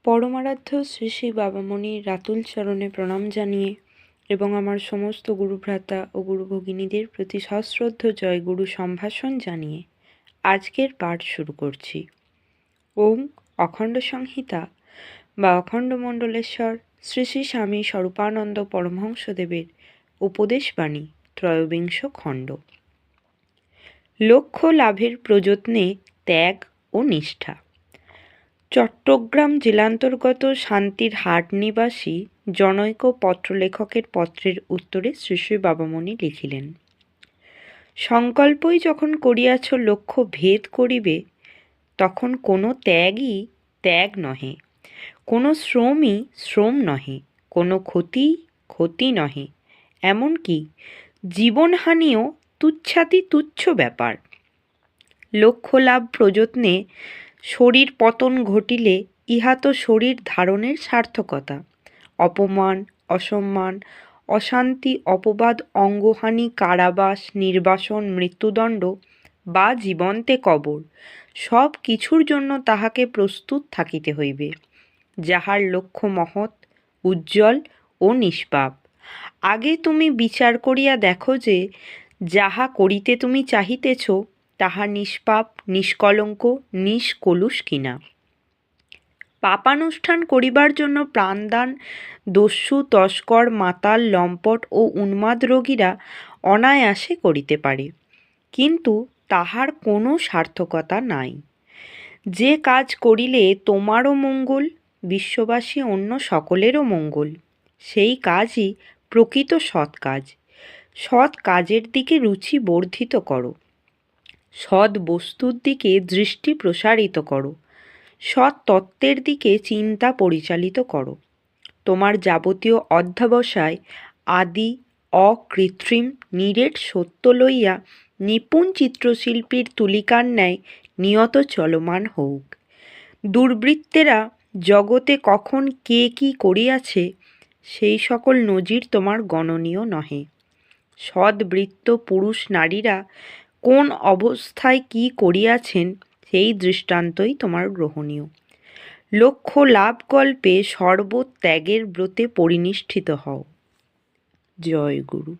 পরমারাধ্য শ্রী শ্রী বাবামণির রাতুল চরণে প্রণাম জানিয়ে এবং আমার সমস্ত গুরুভ্রাতা ও গুরু ভগিনীদের প্রতি সশ্রদ্ধ জয় গুরু সম্ভাষণ জানিয়ে আজকের পাঠ শুরু করছি। ওম অখণ্ড সংহিতা বা অখণ্ড মণ্ডলেশ্বর শ্রী শ্রী স্বামী স্বরূপানন্দ পরমহংসদেবের উপদেশবাণী ত্রয়োবিংশ খণ্ড। লক্ষ্য লাভের প্রযত্নে ত্যাগ ও নিষ্ঠা। চট্টগ্রাম জেলান্তর্গত শান্তির হাট নিবাসী জনৈক পত্রলেখকের পত্রের উত্তরে শ্রী শ্রী বাবামণি লিখিলেন, সংকল্পই যখন করিয়াছ লক্ষ্য ভেদ করিবে, তখন কোনো ত্যাগই ত্যাগ নহে, কোনো শ্রমই শ্রম নহে, কোনো ক্ষতিই ক্ষতি নহে, এমনকি জীবনহানিও তুচ্ছাতি তুচ্ছ ব্যাপার। লক্ষ্য লাভ প্রযত্নে শরীর পতন ঘটিলে ইহা তো শরীর ধারণের সার্থকতা। অপমান, অসম্মান, অশান্তি, অপবাদ, অঙ্গহানি, কারাবাস, নির্বাসন, মৃত্যুদণ্ড বা জীবন্তে কবর, সব কিছুর জন্য তাহাকে প্রস্তুত থাকিতে হইবে। যাহার লক্ষ্য মহৎ, উজ্জ্বল ও নিষ্পাপ, আগে তুমি বিচার করিয়া দেখো যে যাহা করিতে তুমি চাহিতেছ তাহা নিষ্পাপ, নিষ্কলঙ্ক, নিষ্কলুষ কিনা। পাপানুষ্ঠান করিবার জন্য প্রাণদান দস্যু, তস্কর, মাতাল, লম্পট ও উন্মাদ রোগীরা অনায়াসে করিতে পারে, কিন্তু তাহার কোনো সার্থকতা নাই। যে কাজ করিলে তোমারও মঙ্গল, বিশ্ববাসী অন্য সকলেরও মঙ্গল, সেই কাজই প্রকৃত সৎ কাজ। সৎ কাজের দিকে রুচি বর্ধিত করো, সৎ বস্তুর দিকে দৃষ্টি প্রসারিত করো, সৎ তত্ত্বের দিকে চিন্তা পরিচালিত করো। তোমার যাবতীয় অধ্যবসায় আদি অকৃত্রিম নিরেট সত্য লইয়া নিপুণ চিত্রশিল্পীর তুলিকার ন্যায় নিয়ত চলমান হউক। দুর্বৃত্তেরা জগতে কখন কে কী করিয়াছে সেই সকল নজির তোমার গণনীয় নহে। সদ্বৃত্ত পুরুষ নারীরা কোন অবস্থায় কি করিয়াছেন সেই দৃষ্টান্তই তোমার গ্রহণীয়। লক্ষ্য লাভ কল্পে সর্বত্যাগের ব্রতে পরিনিষ্ঠিত হও। জয় গুরু।